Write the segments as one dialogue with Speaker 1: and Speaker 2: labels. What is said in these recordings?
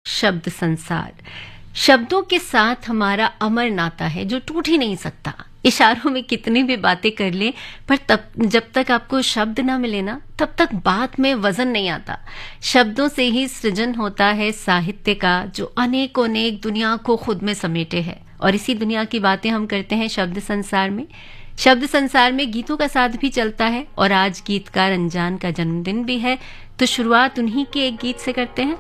Speaker 1: शब्द संसार। शब्दों के साथ हमारा अमर नाता है जो टूट ही नहीं सकता। इशारों में कितनी भी बातें कर लें, पर तब जब तक आपको शब्द ना मिले ना, तब तक बात में वजन नहीं आता। शब्दों से ही सृजन होता है साहित्य का, जो अनेक अनेक दुनिया को खुद में समेटे है। और इसी दुनिया की बातें हम करते हैं शब्द संसार में। शब्द संसार में गीतों का साथ भी चलता है, और आज गीतकार अनजान का जन्मदिन भी है, तो शुरुआत उन्हीं के एक गीत से करते हैं।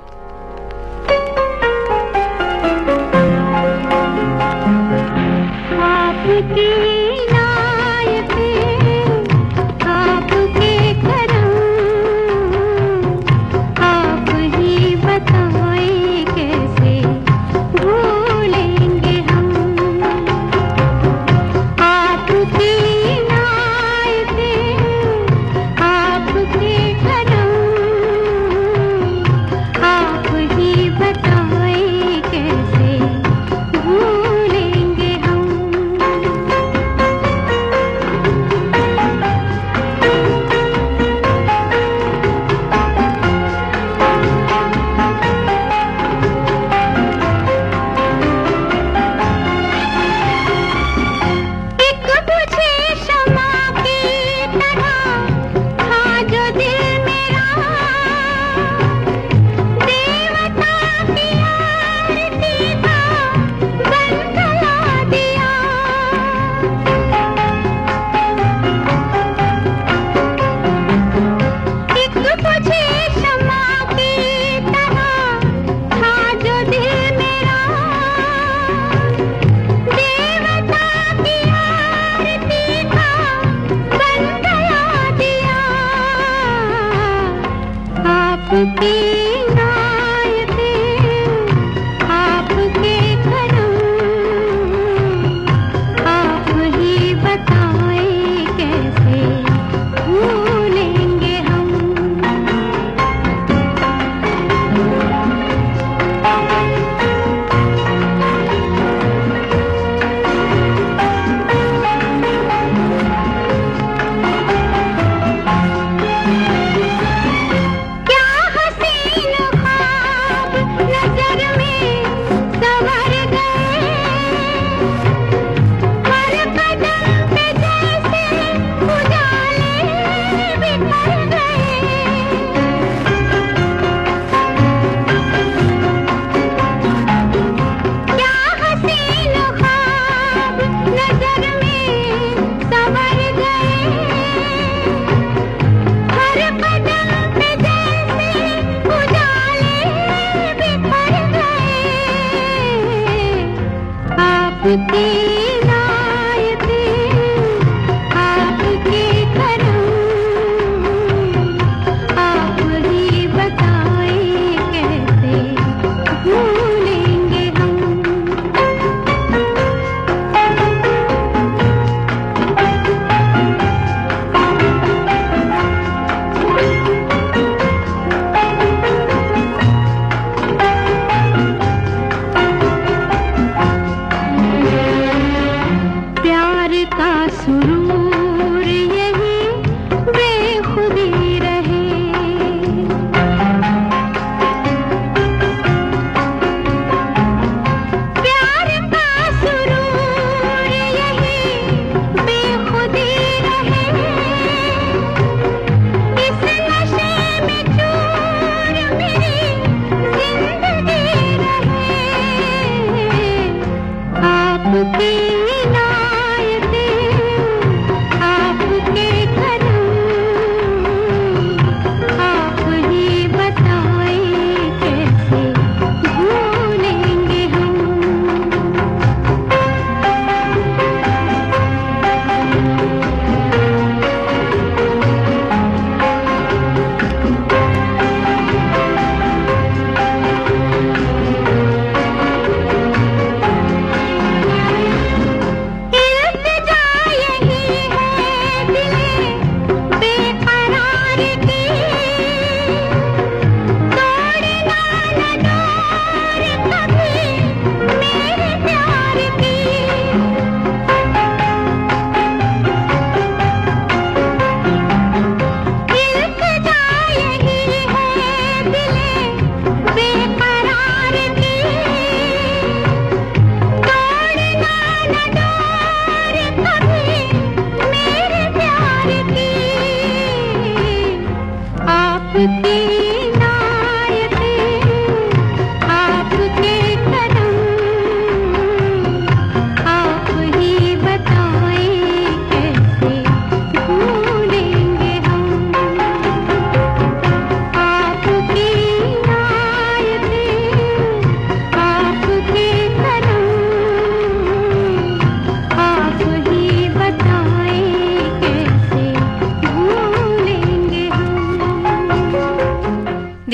Speaker 2: आपकी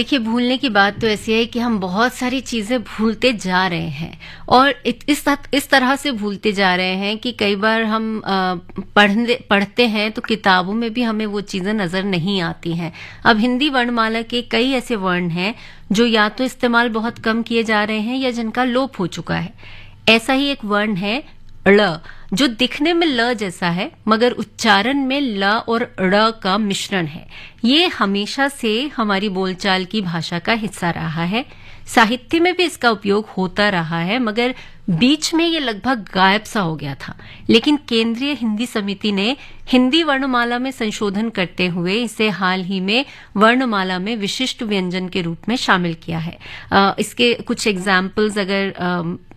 Speaker 1: देखिए, भूलने की बात तो ऐसी है कि हम बहुत सारी चीजें भूलते जा रहे हैं, और इस तरह से भूलते जा रहे हैं कि कई बार हम पढ़ते हैं तो किताबों में भी हमें वो चीजें नजर नहीं आती हैं। अब हिंदी वर्णमाला के कई ऐसे वर्ण हैं जो या तो इस्तेमाल बहुत कम किए जा रहे हैं या जिनका लोप हो चुका है। ऐसा ही एक वर्ण है ळ, जो दिखने में ल जैसा है मगर उच्चारण में ल और ड़ का मिश्रण है। ये हमेशा से हमारी बोलचाल की भाषा का हिस्सा रहा है। साहित्य में भी इसका उपयोग होता रहा है, मगर बीच में ये लगभग गायब सा हो गया था। लेकिन केंद्रीय हिंदी समिति ने हिंदी वर्णमाला में संशोधन करते हुए इसे हाल ही में वर्णमाला में विशिष्ट व्यंजन के रूप में शामिल किया है। इसके कुछ एग्जाम्पल्स, अगर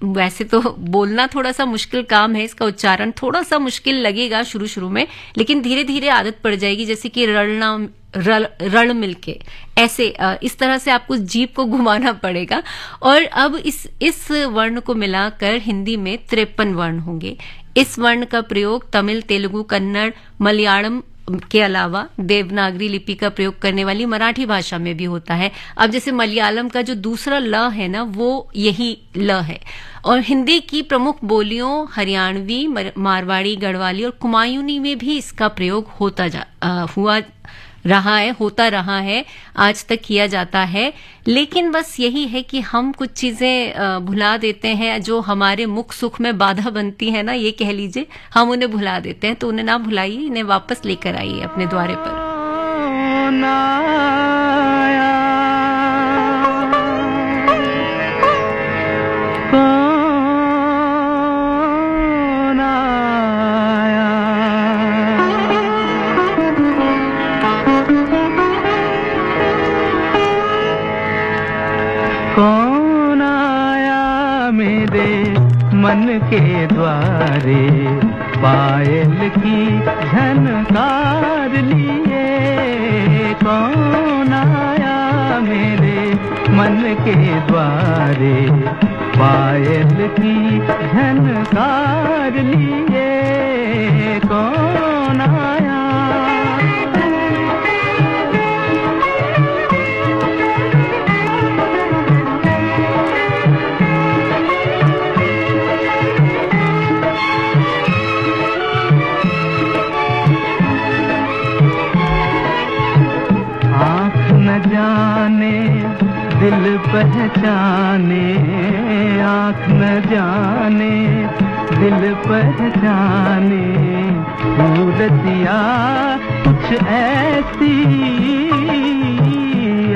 Speaker 1: वैसे तो बोलना थोड़ा सा मुश्किल काम है, इसका उच्चारण थोड़ा सा मुश्किल लगेगा शुरू शुरू में, लेकिन धीरे धीरे आदत पड़ जाएगी। जैसे कि रलना, रल मिलके, ऐसे इस तरह से आपको जीभ को घुमाना पड़ेगा। और अब इस वर्ण को मिलाकर हिंदी में 53 वर्ण होंगे। इस वर्ण का प्रयोग तमिल, तेलुगु, कन्नड़, मलयालम के अलावा देवनागरी लिपि का प्रयोग करने वाली मराठी भाषा में भी होता है। अब जैसे मलयालम का जो दूसरा ल है ना, वो यही ल है। और हिंदी की प्रमुख बोलियों हरियाणवी, मारवाड़ी, गढ़वाली और कुमायूनी में भी इसका प्रयोग होता रहा है, आज तक किया जाता है। लेकिन बस यही है कि हम कुछ चीजें भुला देते हैं जो हमारे मुख सुख में बाधा बनती है ना, ये कह लीजिए, हम उन्हें भुला देते हैं। तो उन्हें ना भुलाइए, इन्हें वापस लेकर आइए अपने द्वारे पर।
Speaker 2: कौन आया मेरे मन के द्वारे, पायल की झनकार लिए। कौन आया मेरे मन के द्वारे, पायल की झनकार लिए। कौन आया? जाने दिल पहचाने, आँख न जाने दिल पहचाने। सूरतिया कुछ ऐसी,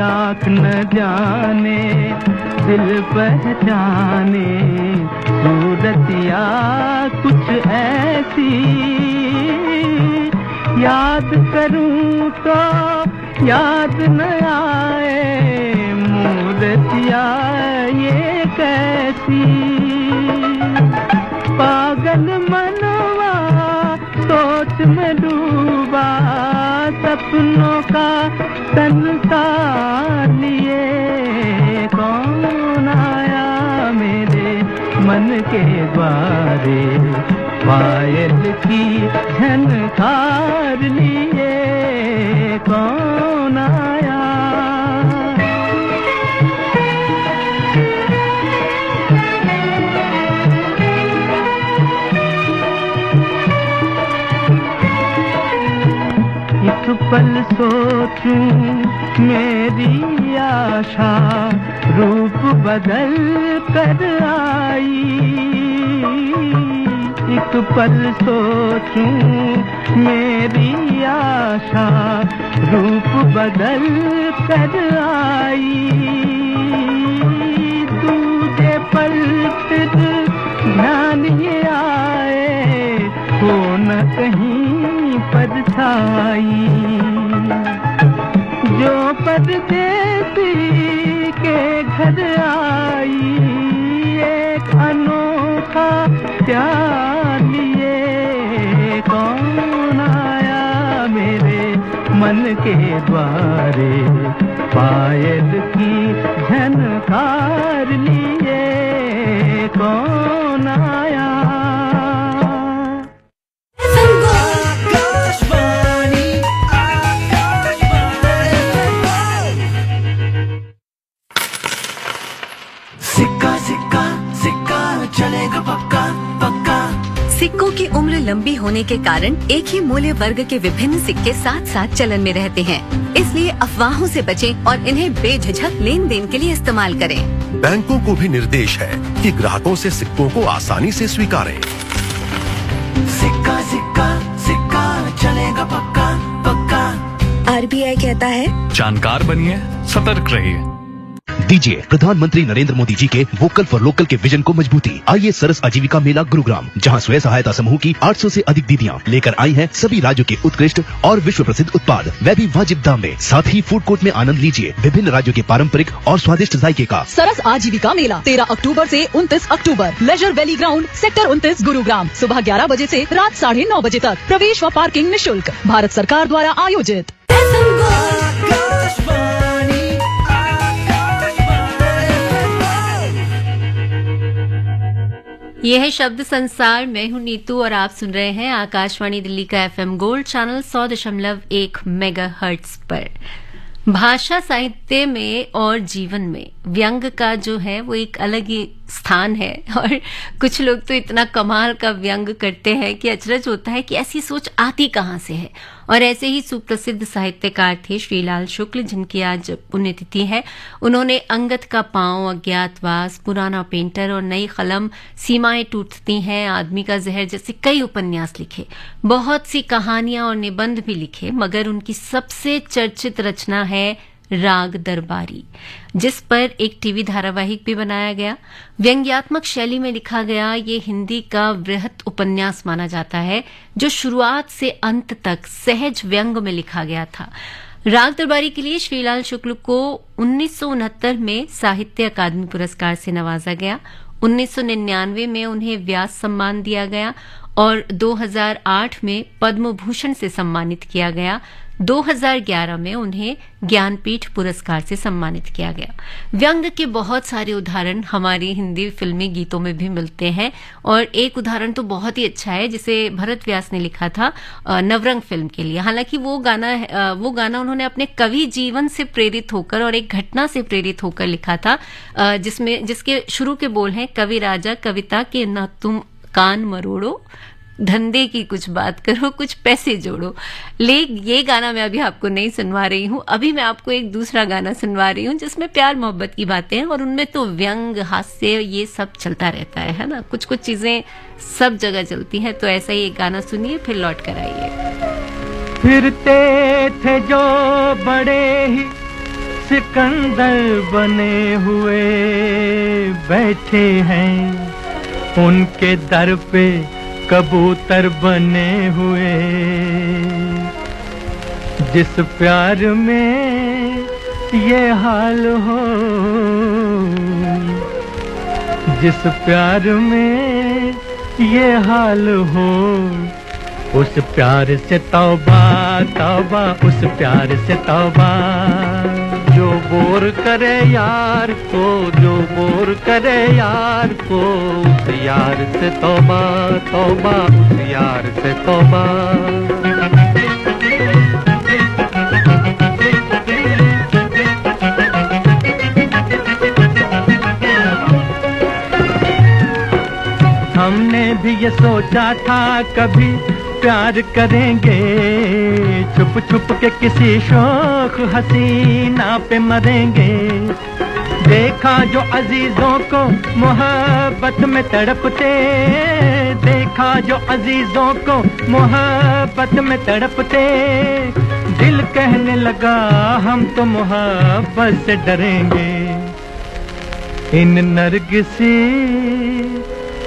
Speaker 2: आँख न जाने दिल पहचाने। सूरतिया कुछ ऐसी, याद करूं तो याद न आए। मूर्तिया ये कैसी, पागल मनवा सोच में डूबा। सपनों का संसार लिए। कौन आया मेरे मन के द्वारे, पायल की झनकार लिए। कौन आया? एक पल सोचूं मेरी आशा, रूप बदल कर आई। एक पल सोचूं मेरी आशा, रूप बदल कर आई। दूजे पल फिर ध्यान ये आए, हो न कहीं परछाई। जो परदेसी के घर आई, एक अनोखा प्यार लिए। कौन आया मेरे मन के द्वारे, पायल की झनकार लिए। कौन आया?
Speaker 3: सिक्का सिक्का सिक्का चलेगा पक्का पक्का।
Speaker 4: सिक्कों की उम्र लंबी होने के कारण एक ही मूल्य वर्ग के विभिन्न सिक्के साथ साथ चलन में रहते हैं, इसलिए अफवाहों से बचें और इन्हें बेझिझक लेन देन के लिए इस्तेमाल करें।
Speaker 5: बैंकों को भी निर्देश है कि ग्राहकों से सिक्कों को आसानी से स्वीकारें।
Speaker 3: सिक्का सिक्का सिक्का चलेगा पक्का पक्का।
Speaker 4: RBI कहता है,
Speaker 6: जानकार बनिए, सतर्क रहिए।
Speaker 7: दीजिए प्रधानमंत्री नरेंद्र मोदी जी के वोकल फॉर लोकल के विजन को मजबूती। आइए सरस आजीविका मेला गुरुग्राम, जहां स्वयं सहायता समूह की 800 से अधिक दीदियां लेकर आई हैं सभी राज्यों के उत्कृष्ट और विश्व प्रसिद्ध उत्पाद, वह भी वाजिब दाम में। साथ ही फूड कोर्ट में आनंद लीजिए विभिन्न राज्यों के पारंपरिक और स्वादिष्ट जायके का।
Speaker 8: सरस आजीविका मेला 13 अक्टूबर से 29 अक्टूबर, Leisure Valley Ground, sector 29, Gurugram, सुबह 11 बजे से रात 9:30 बजे तक। प्रवेश व पार्किंग निःशुल्क। भारत सरकार द्वारा आयोजित।
Speaker 1: यह है शब्द संसार। मैं हूं नीतू और आप सुन रहे हैं आकाशवाणी दिल्ली का FM गोल्ड चैनल 100.1 मेगाहर्ट्ज पर। भाषा साहित्य में और जीवन में व्यंग का जो है वो एक अलग ही स्थान है, और कुछ लोग तो इतना कमाल का व्यंग करते हैं कि अचरज होता है कि ऐसी सोच आती कहाँ से है। और ऐसे ही सुप्रसिद्ध साहित्यकार थे श्रीलाल शुक्ल, जिनकी आज पुण्यतिथि है। उन्होंने अंगद का पांव, अज्ञातवास, पुराना पेंटर और नई कलम, सीमाएं टूटती हैं, आदमी का जहर जैसे कई उपन्यास लिखे। बहुत सी कहानियां और निबंध भी लिखे, मगर उनकी सबसे चर्चित रचना है राग दरबारी, जिस पर एक टीवी धारावाहिक भी बनाया गया। व्यंग्यात्मक शैली में लिखा गया ये हिंदी का वृहत उपन्यास माना जाता है, जो शुरुआत से अंत तक सहज व्यंग में लिखा गया था। राग दरबारी के लिए श्रीलाल शुक्ल को 1969 में साहित्य अकादमी पुरस्कार से नवाजा गया। 1999 में उन्हें व्यास सम्मान दिया गया और 2008 में पद्म भूषण से सम्मानित किया गया। 2011 में उन्हें ज्ञानपीठ पुरस्कार से सम्मानित किया गया। व्यंग के बहुत सारे उदाहरण हमारी हिंदी फिल्मी गीतों में भी मिलते हैं, और एक उदाहरण तो बहुत ही अच्छा है जिसे भरत व्यास ने लिखा था नवरंग फिल्म के लिए। हालांकि वो गाना उन्होंने अपने कवि जीवन से प्रेरित होकर और एक घटना से प्रेरित होकर लिखा था, जिसके शुरू के बोल हैं, कवि राजा कविता के न तुम कान मरोड़ो, धंधे की कुछ बात करो, कुछ पैसे जोड़ो। ये गाना मैं अभी आपको नहीं सुनवा रही हूँ। अभी मैं आपको एक दूसरा गाना सुनवा रही हूँ जिसमें प्यार मोहब्बत की बातें हैं, और उनमें तो व्यंग, हास्य, ये सब चलता रहता है ना। कुछ कुछ चीजें सब जगह चलती हैं। तो ऐसा ही एक गाना सुनिए, फिर लौट कर आइए।
Speaker 2: फिरते थे जो बड़े ही सिकंदर बने हुए बैठे हैं, उनके दर पे कबूतर बने हुए। जिस प्यार में ये हाल हो, जिस प्यार में ये हाल हो, उस प्यार से तौबा तौबा, उस प्यार से तौबा। जो बोर करे यार को, जो बोर करे यार को, उस यार से तौबा तौबा, उस यार से तौबा। हमने भी ये सोचा था कभी प्यार करेंगे, छुप छुप के किसी शौक हसीना पे मरेंगे। देखा जो अजीजों को मोहब्बत में तड़पते, देखा जो अजीजों को मोहब्बत में तड़पते, दिल कहने लगा हम तो मोहब्बत से डरेंगे। इन नरगिसी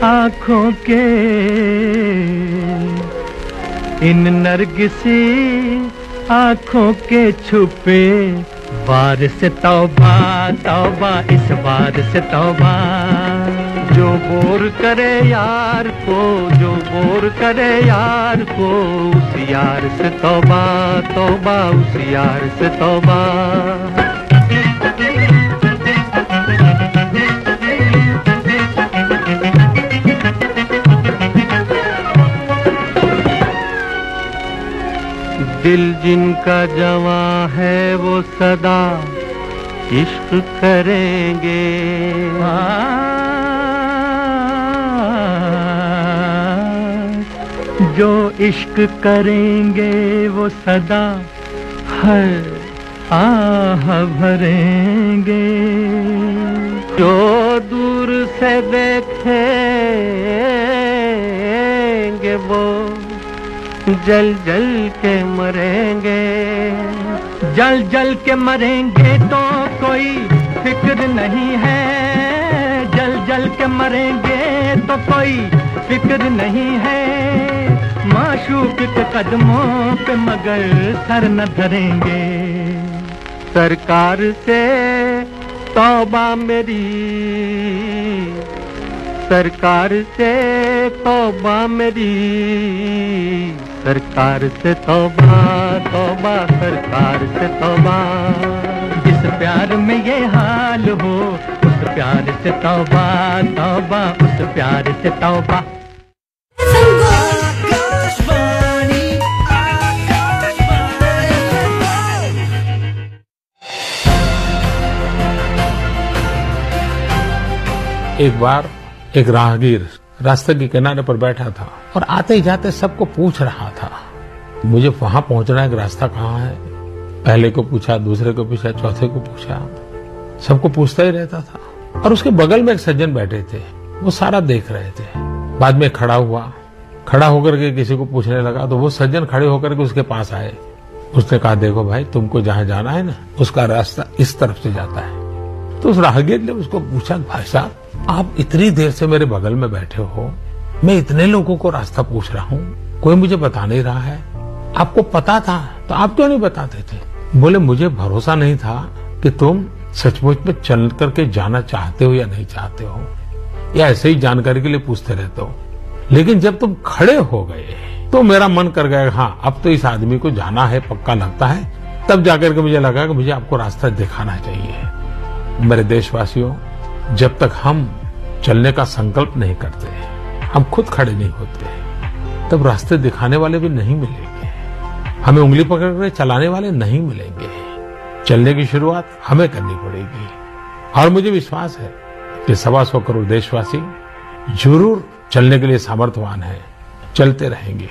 Speaker 2: आँखों के, इन नरगिसी आँखों के छुपे वार से तौबा तौबा, इस वार से तौबा। जो बोर करे यार को, जो बोर करे यार को, उस यार से तौबा तौबा, उस यार से तौबा। दिल जिनका जवां है वो सदा इश्क करेंगे। इश्क करेंगे वो सदा हर आह भरेंगे, जो दूर से देखेंगे वो जल जल के मरेंगे, जल जल के मरेंगे तो कोई फिक्र नहीं है, जल जल के मरेंगे तो कोई फिक्र नहीं है, माशूक के कदमों पे मगर सर न धरेंगे। सरकार से तौबा मेरी, सरकार से तौबा मेरी, सरकार से तौबा तौबा, सरकार से तौबा। जिस प्यार में ये हाल हो उस प्यार से तौबा तौबा, उस प्यार से तौबा।
Speaker 9: एक बार एक राहगीर रास्ते के किनारे पर बैठा था और आते ही जाते सबको पूछ रहा था, मुझे वहां पहुंचना है, रास्ता कहाँ है। पहले को पूछा, दूसरे को पूछा, चौथे को पूछा, सबको पूछता ही रहता था। और उसके बगल में एक सज्जन बैठे थे, वो सारा देख रहे थे। बाद में खड़ा हुआ, खड़ा होकर के किसी को पूछने लगा तो वो सज्जन खड़े होकर के उसके पास आए। उसने कहा, देखो भाई, तुमको जहां जाना है ना, उसका रास्ता इस तरफ से जाता है। तो उस राहगीर ने उसको पूछा, भाई साहब, आप इतनी देर से मेरे बगल में बैठे हो, मैं इतने लोगों को रास्ता पूछ रहा हूँ, कोई मुझे बता नहीं रहा है, आपको पता था तो आप क्यों नहीं बताते थे? बोले, मुझे भरोसा नहीं था कि तुम सचमुच में चल करके जाना चाहते हो या नहीं चाहते हो, या ऐसे ही जानकारी के लिए पूछते रहते हो। लेकिन जब तुम खड़े हो गए तो मेरा मन कर गया, हाँ अब तो इस आदमी को जाना है, पक्का लगता है। तब जाकर के मुझे लगा कि मुझे आपको रास्ता दिखाना चाहिए। मेरे देशवासियों, जब तक हम चलने का संकल्प नहीं करते, हम खुद खड़े नहीं होते, तब रास्ते दिखाने वाले भी नहीं मिलेंगे, हमें उंगली पकड़ कर चलाने वाले नहीं मिलेंगे। चलने की शुरुआत हमें करनी पड़ेगी। और मुझे विश्वास है कि 125 करोड़ देशवासी जरूर चलने के लिए सामर्थ्यवान हैं, चलते रहेंगे।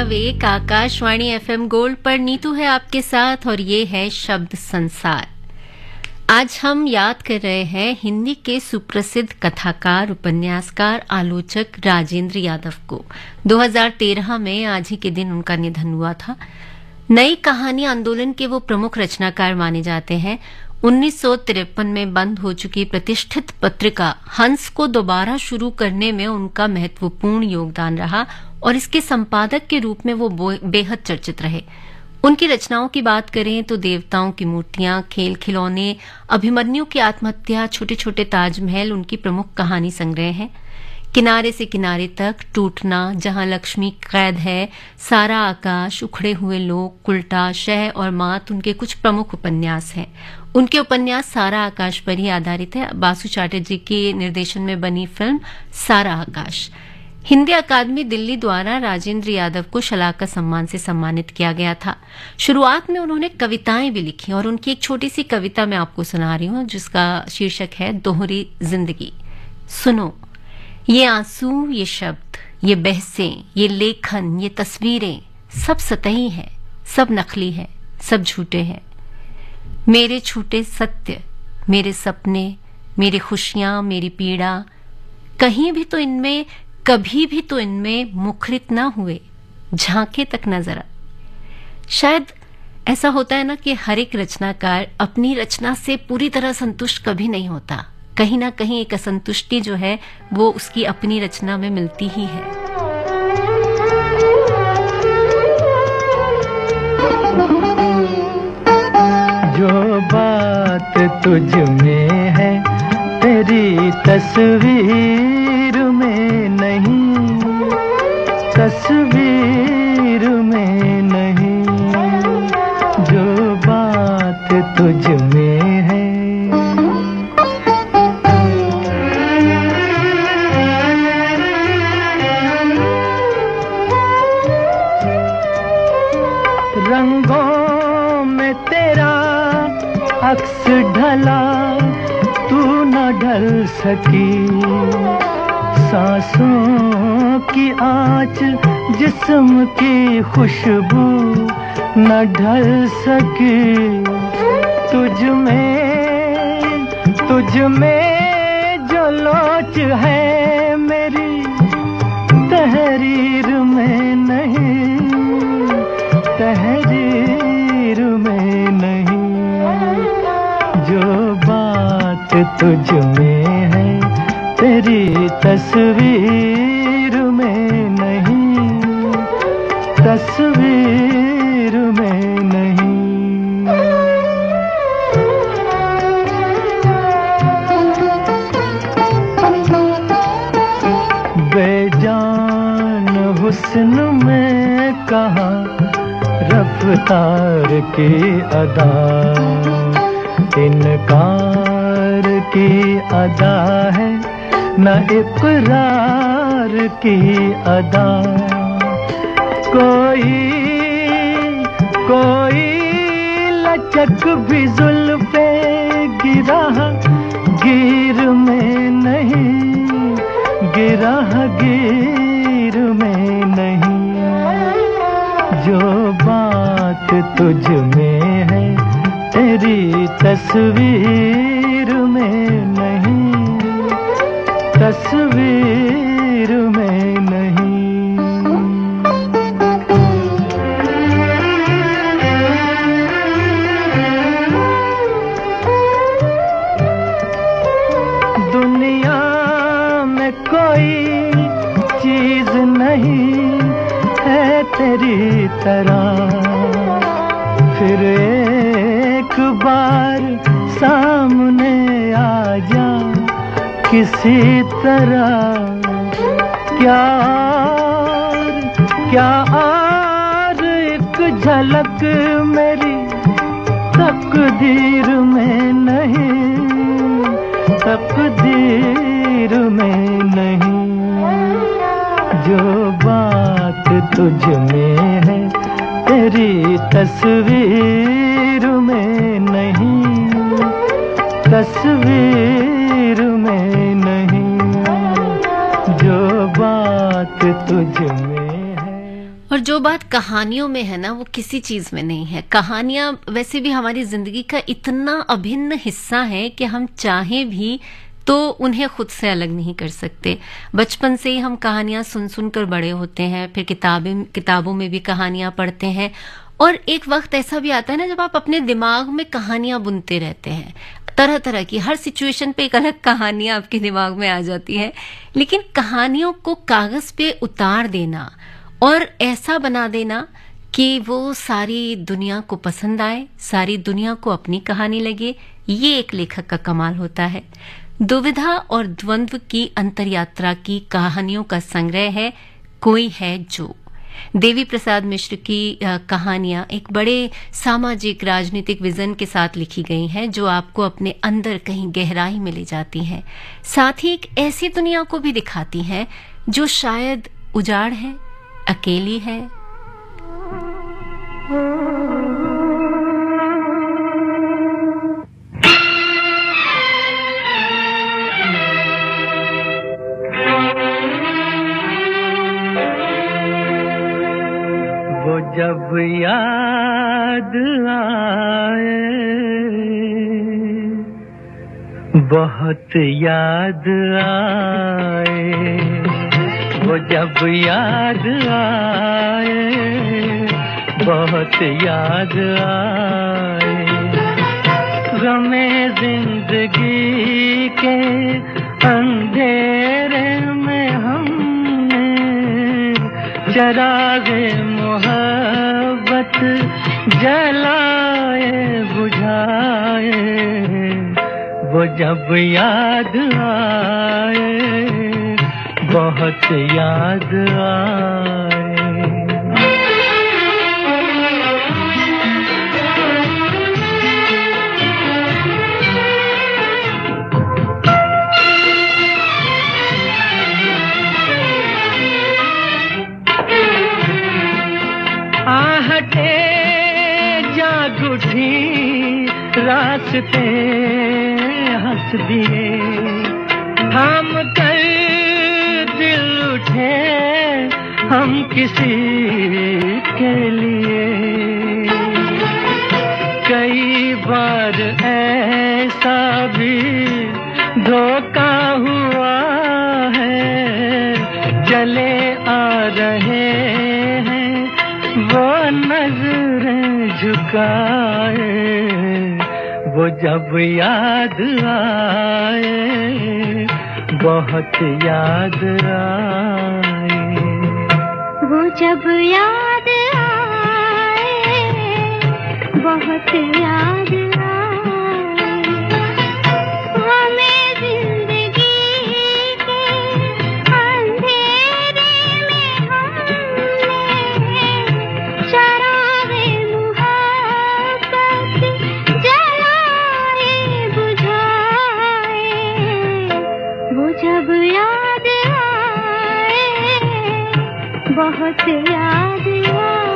Speaker 1: .1 आकाशवाणी FM गोल्ड पर नीतू है आपके साथ और ये है शब्द संसार। आज हम याद कर रहे हैं हिंदी के सुप्रसिद्ध कथाकार, उपन्यासकार, आलोचक राजेंद्र यादव को। 2013 में आज ही के दिन उनका निधन हुआ था। नई कहानी आंदोलन के वो प्रमुख रचनाकार माने जाते हैं। 1953 में बंद हो चुकी प्रतिष्ठित पत्रिका हंस को दोबारा शुरू करने में उनका महत्वपूर्ण योगदान रहा और इसके संपादक के रूप में वो बेहद चर्चित रहे। उनकी रचनाओं की बात करें तो देवताओं की मूर्तियां, खेल खिलौने, अभिमन्यु की आत्महत्या, छोटे छोटे ताजमहल उनकी प्रमुख कहानी संग्रह हैं। किनारे से किनारे तक, टूटना, जहां लक्ष्मी कैद है, सारा आकाश, उखड़े हुए लोग, कुल्टा, शह और मात उनके कुछ प्रमुख उपन्यास हैं। उनके उपन्यास सारा आकाश पर ही आधारित है। बासु चैटर्जी के निर्देशन में बनी फिल्म सारा आकाश। हिंदी अकादमी दिल्ली द्वारा राजेंद्र यादव को शलाका सम्मान से सम्मानित किया गया था। शुरुआत में उन्होंने कविताएं भी लिखी और उनकी एक छोटी सी कविता मैं आपको सुना रही हूं जिसका शीर्षक है दोहरी जिंदगी। सुनो, ये आंसू, ये शब्द, ये बहसें, ये लेखन, ये तस्वीरें सब सतही हैं, सब नकली है, सब झूठे हैं। मेरे छूटे सत्य, मेरे सपने, मेरी खुशियां, मेरी पीड़ा, कहीं भी तो इनमें, कभी भी तो इनमें मुखरित न हुए। झांके तक न जरा। शायद ऐसा होता है ना कि हर एक रचनाकार अपनी रचना से पूरी तरह संतुष्ट कभी नहीं होता, कहीं ना कहीं एक असंतुष्टि जो है वो उसकी अपनी रचना में मिलती ही है।
Speaker 2: जो बात तुझ में है तेरी तस्वीर में नहीं, तस्वीर में नहीं, जो बात तुझ में है। रंगों में तेरा अक्स ढला, तू न ढल सकी, सांसों की आँच जिस्म की खुशबू न ढल सकी। तुझ में जो लोच है मेरी तहरीर में नहीं, तहरीर में नहीं, जो बात तुझ में है तेरी तस्वीर में नहीं, तस्वीर में नहीं। बेजान हुस्न में कहाँ रफ्तार की अदा, इनकार की अदा है न इकरार की अदा। कोई लचक भी जुल्फे गिरा गिर में नहीं, गिरा गिर में नहीं, जो बात तुझ में है तेरी तस्वीर में नहीं, तस्वीर में नहीं। दुनिया में कोई चीज नहीं है तेरी तरह, फिर एक बार सामने आ जा किसी तरह। क्या और एक झलक मेरी तकदीर में नहीं, तकदीर में नहीं, जो बात तुझ में है तेरी तस्वीर में नहीं, तस्वीर में नहीं, जो बात तुझ में है।
Speaker 1: और जो बात कहानियों में है ना वो किसी चीज में नहीं है। कहानियां वैसे भी हमारी जिंदगी का इतना अभिन्न हिस्सा है कि हम चाहें भी तो उन्हें खुद से अलग नहीं कर सकते। बचपन से ही हम कहानियां सुन सुन कर बड़े होते हैं, फिर किताबों में भी कहानियां पढ़ते हैं, और एक वक्त ऐसा भी आता है ना जब आप अपने दिमाग में कहानियां बुनते रहते हैं, तरह तरह की, हर सिचुएशन पे एक अलग कहानियां आपके दिमाग में आ जाती है। लेकिन कहानियों को कागज पे उतार देना और ऐसा बना देना कि वो सारी दुनिया को पसंद आए, सारी दुनिया को अपनी कहानी लगे, ये एक लेखक का कमाल होता है। दुविधा और द्वंद्व की अंतरयात्रा की कहानियों का संग्रह है कोई है जो। देवी प्रसाद मिश्र की कहानियां एक बड़े सामाजिक राजनीतिक विजन के साथ लिखी गई हैं जो आपको अपने अंदर कहीं गहराई में ले जाती हैं, साथ ही एक ऐसी दुनिया को भी दिखाती हैं जो शायद उजाड़ है, अकेली है।
Speaker 2: वो जब याद आए, बहुत याद आए, वो वो जब याद आए, बहुत याद आए। गमे जिंदगी के अंधेरे में हमने चरागे मोहब्बत जलाए बुझाए। वो जब याद आए, बहुत याद आए। आहटे जाग उठी, रास्ते हंस दिए, थाम कर दिल उठे हम किसी के लिए। कई बार ऐसा भी धोखा हुआ है, चले आ रहे हैं वो नजरें झुकाए। वो जब याद आए, बहुत याद आए।
Speaker 10: वो जब याद आए, बहुत याद आए। हमें जिंदगी के अंधेरे में हमने चरागे मुहब्बत जलाए बुझाए। वो जब याद आए, बहुत याद आए।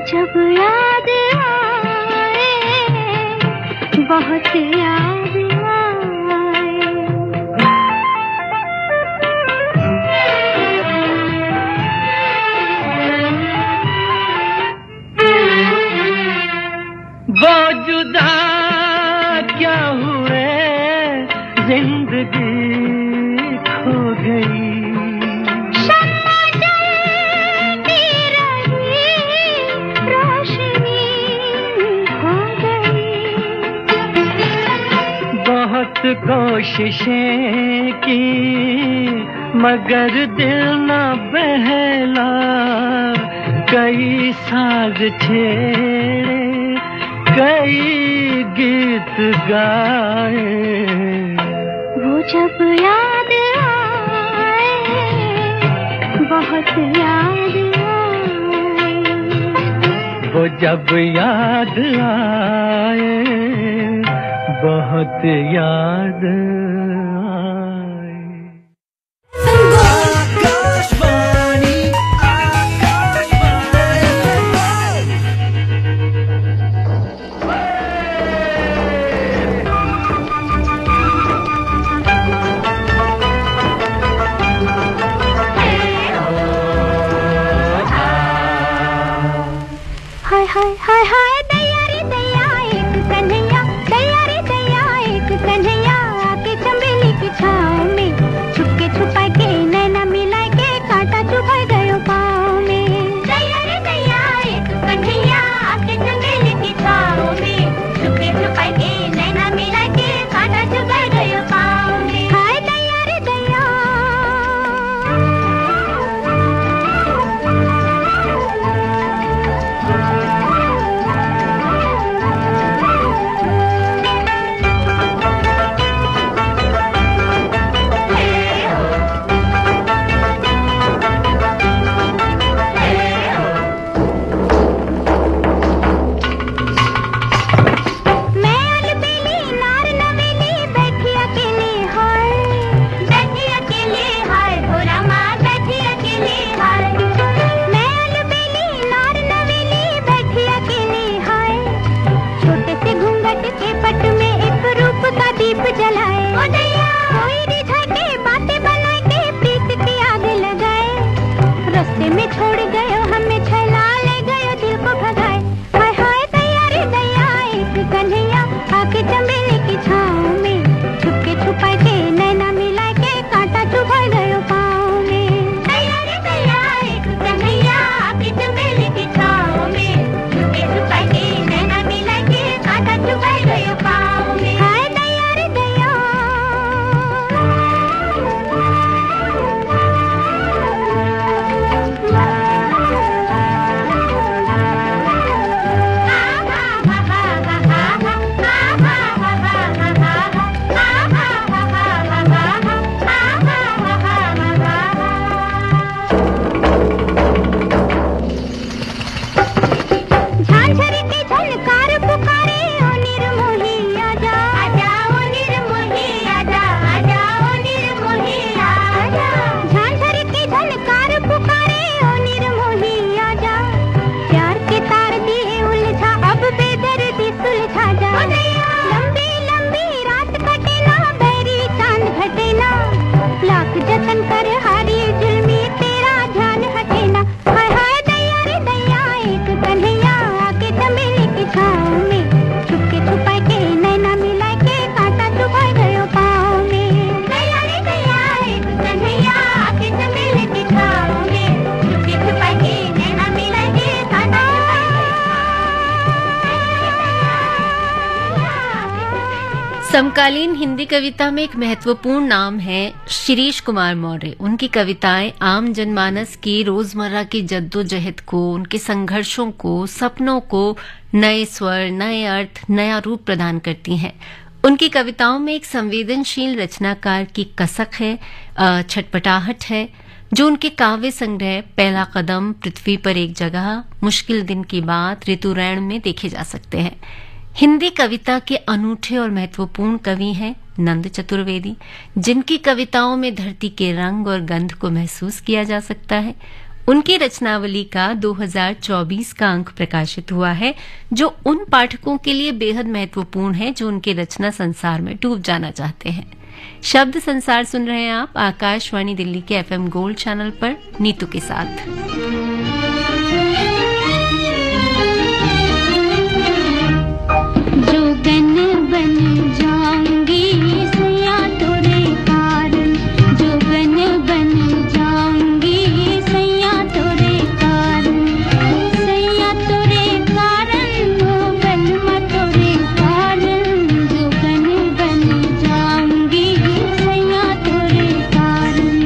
Speaker 10: जब याद आए, बहुत याद आए।
Speaker 2: वो जुदा क्या हुए, जिंदगी खो गई। बहुत कोशिशें की मगर दिल न बहला, कई साज छेड़े कई गीत गाए।
Speaker 10: वो जब याद आए, बहुत याद आए।
Speaker 2: वो जब याद आए, बहुत याद आए।
Speaker 3: आकाशवाणी,
Speaker 10: हाय हाय हाय हाय दैया रे दैया एक कन्हैया, दैया रे दैया एक कन्हैया, आके चंबेली की छाँव दीप जलाए, कोई रिझा के बातें बनाए के प्रीत की आग लगाए, रास्ते में छोड़ गयो हमें छैला ले गयो दिल को भगाए। हाय हाय दैया रे दैया एक कन्हैया आके चमेली की छाँव में छुपके छुपा के नैना मिला के कांटा चुभा गयो पाँव में। दैया रे दैया एक कन्हैया आके चमेली की छाँव में छुपके छुपा के नैना मिला के कांटा चुभा गयो पाँव में। हाय दैया रे दैया झांझरी की झनकार पुकारे ओ निर्मोही आजा, आजा ओ निर्मोही आजा, आजा ओ निर्मोही आजा। झांझरी की झनकार पुकारे ओ निर्मोही आजा, प्यार के तार दिए उलझा अब बेदर्दी सुलझा जा। लंबी लंबी रात कटे ना बैरी चांद घटे ना, लाख जतन कर हारी जुल्मी तेरा ध्यान हटे ना। हाय हाय दैया रे दैया एक कन्हैया आके चमेली की छाँव में छुपके छुपा के नैना मिला के कांटा चुभा गयो पाँव में। दैया रे दैया एक कन्हैया आके चमेली की छाँव में छुपके छुपा के नैना मिला के कांटा
Speaker 1: समकालीन हिंदी कविता में एक महत्वपूर्ण नाम है शिरीष कुमार मौर्य। उनकी कविताएं आम जनमानस की रोजमर्रा की जद्दोजहद को, उनके संघर्षों को, सपनों को नए स्वर, नए अर्थ, नया रूप प्रदान करती हैं। उनकी कविताओं में एक संवेदनशील रचनाकार की कसक है, छटपटाहट है, जो उनके काव्य संग्रह पहला कदम, पृथ्वी पर एक जगह, मुश्किल दिन की बात, ऋतुरैण में देखे जा सकते हैं। हिंदी कविता के अनूठे और महत्वपूर्ण कवि हैं नंद चतुर्वेदी, जिनकी कविताओं में धरती के रंग और गंध को महसूस किया जा सकता है। उनकी रचनावली का 2024 का अंक प्रकाशित हुआ है, जो उन पाठकों के लिए बेहद महत्वपूर्ण है जो उनके रचना संसार में डूब जाना चाहते हैं। शब्द संसार सुन रहे हैं आप आकाशवाणी दिल्ली के FM गोल्ड चैनल पर नीतू के साथ।
Speaker 10: जोगन बन जाऊंगी सैया तोरे कारण, जोगन बन जाऊंगी सैया तोरे कारण, सैया तोरे कारण ओ बलमा तोरे कारण, जोगन बन जाऊंगी सैया तोरे कारण।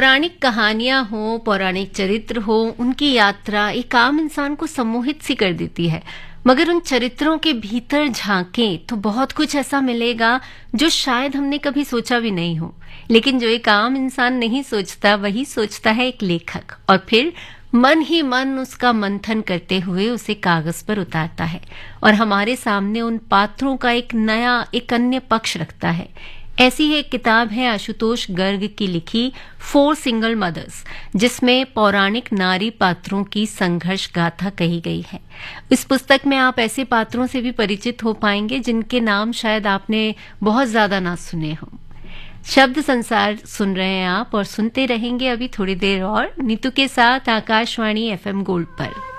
Speaker 1: पौराणिक कहानियां हो, पौराणिक चरित्र हो, उनकी यात्रा एक आम इंसान को सम्मोहित सी कर देती है। मगर उन चरित्रों के भीतर झांकें तो बहुत कुछ ऐसा मिलेगा जो शायद हमने कभी सोचा भी नहीं हो। लेकिन जो एक आम इंसान नहीं सोचता, वही सोचता है एक लेखक, और फिर मन ही मन उसका मंथन करते हुए उसे कागज पर उतारता है और हमारे सामने उन पात्रों का एक अन्य पक्ष रखता है। ऐसी ही एक किताब है आशुतोष गर्ग की लिखी 4 सिंगल मदर्स, जिसमें पौराणिक नारी पात्रों की संघर्ष गाथा कही गई है। इस पुस्तक में आप ऐसे पात्रों से भी परिचित हो पाएंगे जिनके नाम शायद आपने बहुत ज्यादा ना सुने हों। शब्द संसार सुन रहे हैं आप और सुनते रहेंगे अभी थोड़ी देर और नीतू के साथ आकाशवाणी FM गोल्ड पर।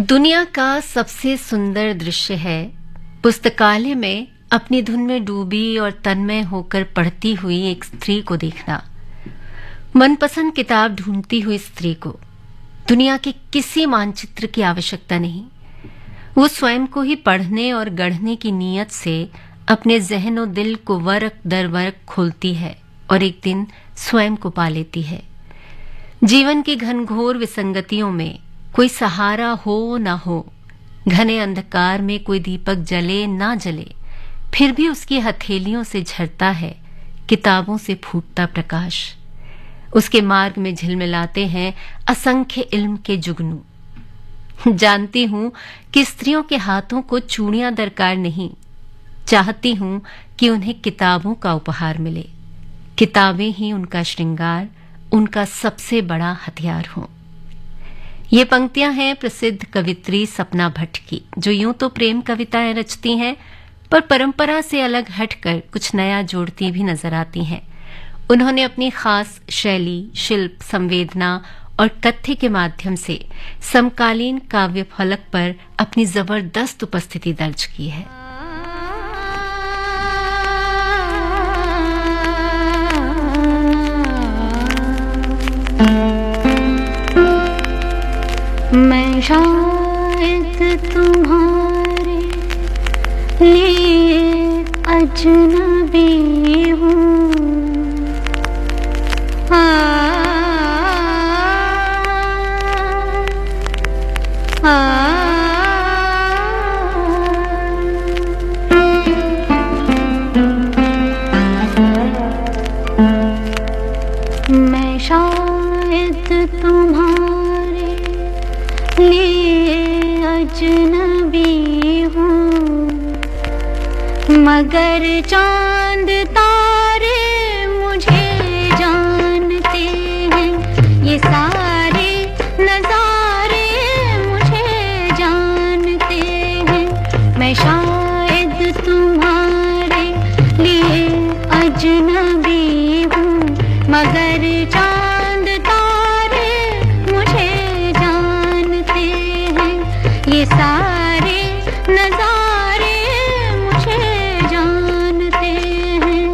Speaker 1: दुनिया का सबसे सुंदर दृश्य है पुस्तकालय में अपनी धुन में डूबी और तन्मय होकर पढ़ती हुई एक स्त्री को देखना। मनपसंद किताब ढूंढती हुई स्त्री को दुनिया के किसी मानचित्र की आवश्यकता नहीं। वो स्वयं को ही पढ़ने और गढ़ने की नीयत से अपने जहन और दिल को वर्क दर वर्क खोलती है और एक दिन स्वयं को पा लेती है। जीवन की घनघोर विसंगतियों में कोई सहारा हो ना हो, घने अंधकार में कोई दीपक जले ना जले, फिर भी उसकी हथेलियों से झरता है किताबों से फूटता प्रकाश। उसके मार्ग में झिलमिलाते हैं असंख्य इल्म के जुगनू। जानती हूँ कि स्त्रियों के हाथों को चूड़ियां दरकार नहीं, चाहती हूँ कि उन्हें किताबों का उपहार मिले, किताबें ही उनका श्रृंगार, उनका सबसे बड़ा हथियार हों। ये पंक्तियां हैं प्रसिद्ध कवित्री सपना भट्ट की, जो यूं तो प्रेम कविताएं रचती हैं, पर परंपरा से अलग हटकर कुछ नया जोड़ती भी नजर आती हैं। उन्होंने अपनी खास शैली, शिल्प, संवेदना और तथ्य के माध्यम से समकालीन काव्य फलक पर अपनी जबरदस्त उपस्थिति दर्ज की है।
Speaker 10: मैं शायद तुम्हारे लिए अजनबी हूँ, मैं शायद तुम्हारे लिए अजनबी हूँ, मगर चांद तारे मुझे जानते हैं, ये सारे नजारे मुझे जानते हैं। मैं शायद तुम्हारे लिए अजनबी हूँ, मगर चांद तारे मुझे जानते हैं, ये सारे नजारे मुझे जानते हैं।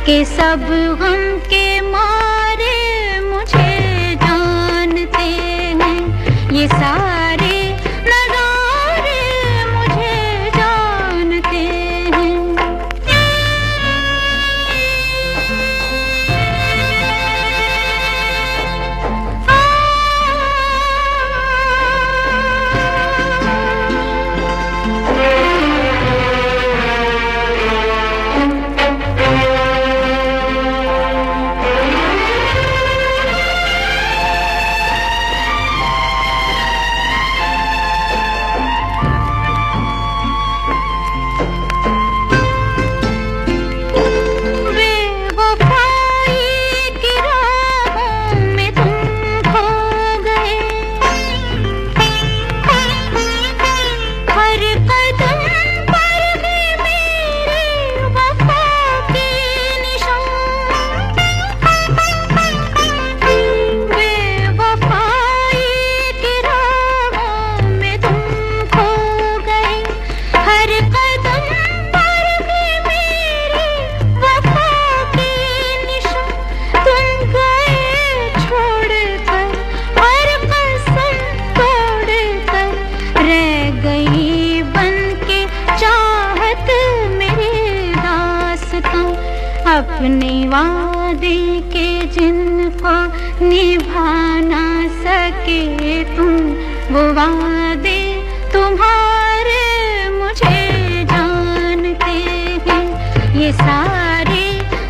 Speaker 10: कि सब गम के मारे मुझे जानते हैं, ये सारे नजारे मुझे जानते हैं। अपने वादे के जिनको निभा ना सके तुम, वो वादे तुम्हारे मुझे जानते हैं। सारे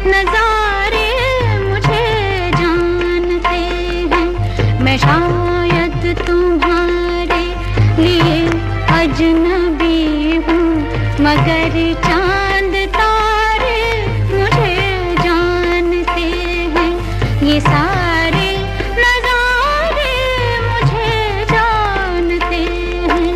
Speaker 10: नजारे मुझे जानते हैं। मैं शायद तुम्हारे लिए अजनबी हूँ, मगर चांद तारे मुझे जानते हैं। ये सारे नजारे मुझे जानते हैं।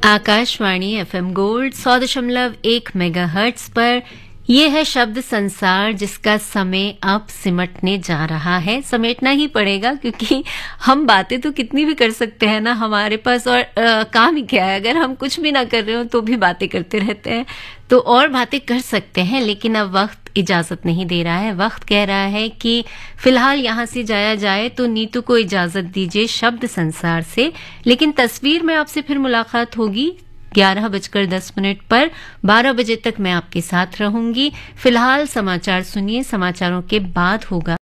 Speaker 1: आकाशवाणी FM गोल्ड 100.1 मेगाहर्ट्ज पर ये है शब्द संसार, जिसका समय अब सिमटने जा रहा है। समेटना ही पड़ेगा, क्योंकि हम बातें तो कितनी भी कर सकते हैं ना, हमारे पास और काम ही क्या है। अगर हम कुछ भी ना कर रहे हो तो भी बातें करते रहते हैं, तो और बातें कर सकते हैं, लेकिन अब वक्त इजाजत नहीं दे रहा है। वक्त कह रहा है कि फिलहाल यहाँ से जाया जाए, तो नीतू को इजाजत दीजिए शब्द संसार से। लेकिन तस्वीर में आपसे फिर मुलाकात होगी 11:10 पर। 12 बजे तक मैं आपके साथ रहूंगी। फिलहाल समाचार सुनिए, समाचारों के बाद होगा